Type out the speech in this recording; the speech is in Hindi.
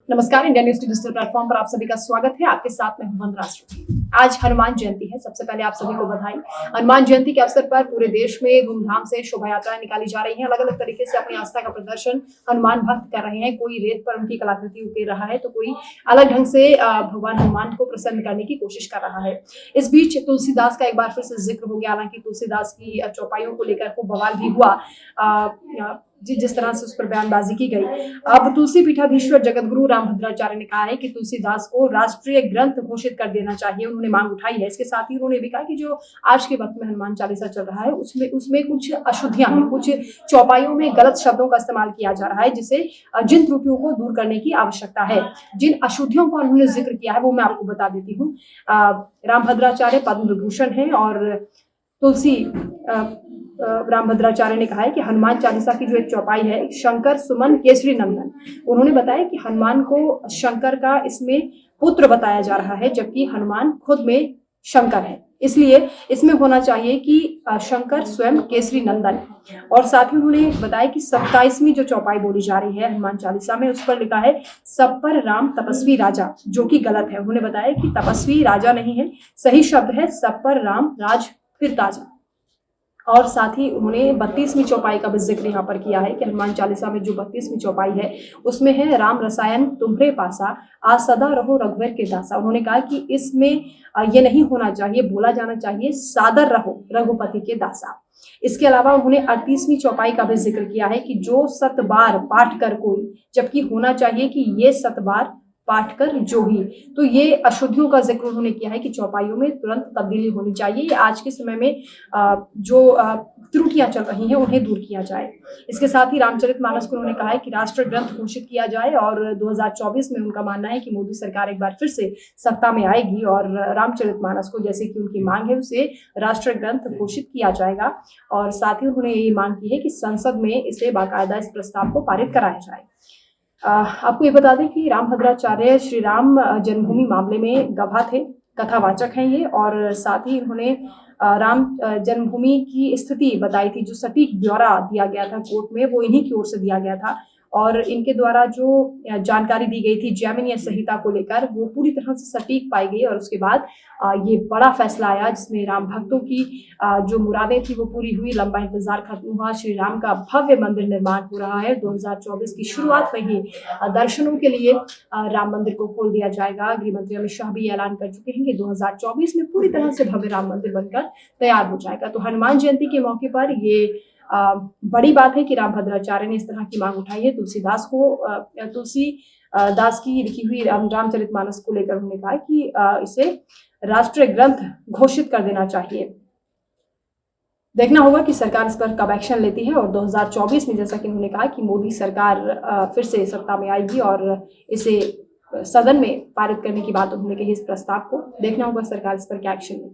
नमस्कार, इंडिया न्यूज डिजिटल प्लेटफॉर्म पर आप सभी का स्वागत है। आपके साथ में हूं वंदना राष्ट्र। आज हनुमान जयंती है। सबसे पहले आप सभी को बधाई। हनुमान जयंती के अवसर पर पूरे देश में धूमधाम से शोभा यात्राएं निकाली जा रही हैं। अलग अलग तरीके से अपनी आस्था का प्रदर्शन हनुमान भक्त कर रहे हैं। कोई रेत पर उनकी कलाकृति उकेर रहा है तो कोई अलग ढंग से भगवान हनुमान को प्रसन्न करने की कोशिश कर रहा है। इस बीच तुलसीदास का एक बार फिर से जिक्र हो गया। हालांकि तुलसीदास की चौपाइयों को लेकर खूब बवाल भी हुआ। जिस तरह से उस पर बयानबाजी की गई। अब तुलसी पीठाधीश्वर जगतगुरु रामभद्राचार्य ने कहा है कि तुलसीदास को राष्ट्रीय ग्रंथ घोषित कर देना चाहिए। उन्होंने मांग उठाई है। इसके साथ ही उन्होंने भी कहा कि जो आज के वक्त में हनुमान चालीसा चल रहा है उसमें कुछ अशुद्धियां हैं, कुछ चौपाइयों में गलत शब्दों का इस्तेमाल किया जा रहा है, जिसे जिन त्रुटियों को दूर करने की आवश्यकता है। जिन अशुद्धियों का उन्होंने जिक्र किया है वो मैं आपको बता देती हूँ। रामभद्राचार्य पद्म विभूषण है और तुलसी रामभद्राचार्य ने कहा है कि हनुमान चालीसा की जो एक चौपाई है, शंकर सुमन केसरी नंदन, उन्होंने बताया कि हनुमान को शंकर का इसमें पुत्र बताया जा रहा है, जबकि हनुमान खुद में शंकर है। इसलिए इसमें होना चाहिए कि शंकर स्वयं केसरी नंदन। और साथ ही उन्होंने बताया कि 27वीं जो चौपाई बोली जा रही है हनुमान चालीसा में, उस पर लिखा है सब पर राम तपस्वी राजा, जो कि गलत है। उन्होंने बताया कि तपस्वी राजा नहीं है, सही शब्द है सब पर राम राज फिर ताजा। और साथ ही उन्होंने 32वीं चौपाई का भी जिक्र यहाँ पर किया है कि हनुमान चालीसा में जो 32वीं चौपाई है उसमें है राम रसायन तुम्हरे पासा आ सदा रहो रघुवर के दासा। उन्होंने कहा कि इसमें ये नहीं होना चाहिए, बोला जाना चाहिए सादर रहो रघुपति के दासा। इसके अलावा उन्होंने 38वीं चौपाई का भी जिक्र किया है कि जो 7 बार पाठ कर कोई, जबकि होना चाहिए कि ये 7 बार पाठ कर जो ही। तो ये अशुद्धियों का जिक्र उन्होंने किया है कि चौपाइयों में तुरंत तब्दीली होनी चाहिए। आज के समय में जो त्रुटियां चल रही हैं उन्हें दूर किया जाए। इसके साथ ही रामचरितमानस को उन्होंने कहा है कि राष्ट्र ग्रंथ घोषित किया जाए और 2024 में उनका मानना है कि मोदी सरकार एक बार फिर से सत्ता में आएगी और रामचरितमानस को, जैसे कि उनकी मांग है, उसे राष्ट्र ग्रंथ घोषित किया जाएगा। और साथ ही उन्होंने ये मांग की है कि संसद में इसे बाकायदा इस प्रस्ताव को पारित कराया जाए। आपको ये बता दें कि रामभद्राचार्य श्री राम जन्मभूमि मामले में गवाह थे, कथावाचक हैं ये। और साथ ही उन्होंने राम जन्मभूमि की स्थिति बताई थी। जो सटीक ब्यौरा दिया गया था कोर्ट में वो इन्हीं की ओर से दिया गया था और इनके द्वारा जो जानकारी दी गई थी जैमिनीय संहिता को लेकर वो पूरी तरह से सटीक पाई गई। और उसके बाद ये बड़ा फैसला आया जिसमें राम भक्तों की जो मुरादें थी वो पूरी हुई, लंबा इंतजार खत्म हुआ। श्री राम का भव्य मंदिर निर्माण हो रहा है। 2024 की शुरुआत में ही दर्शनों के लिए राम मंदिर को खोल दिया जाएगा। गृह मंत्री अमित शाह भी ऐलान कर चुके हैं कि 2024 में पूरी तरह से भव्य राम मंदिर बनकर तैयार हो जाएगा। तो हनुमान जयंती के मौके पर ये बड़ी बात है कि रामभद्राचार्य ने इस तरह की मांग उठाई है। तुलसीदास की लिखी हुई रामचरितमानस को लेकर उन्होंने कहा कि इसे राष्ट्रीय ग्रंथ घोषित कर देना चाहिए। देखना होगा कि सरकार इस पर कब एक्शन लेती है। और 2024 में, जैसा कि उन्होंने कहा, कि मोदी सरकार फिर से सत्ता में आएगी और इसे सदन में पारित करने की बात उन्होंने कही। इस प्रस्ताव को देखना होगा सरकार इस पर क्या एक्शन लेती है।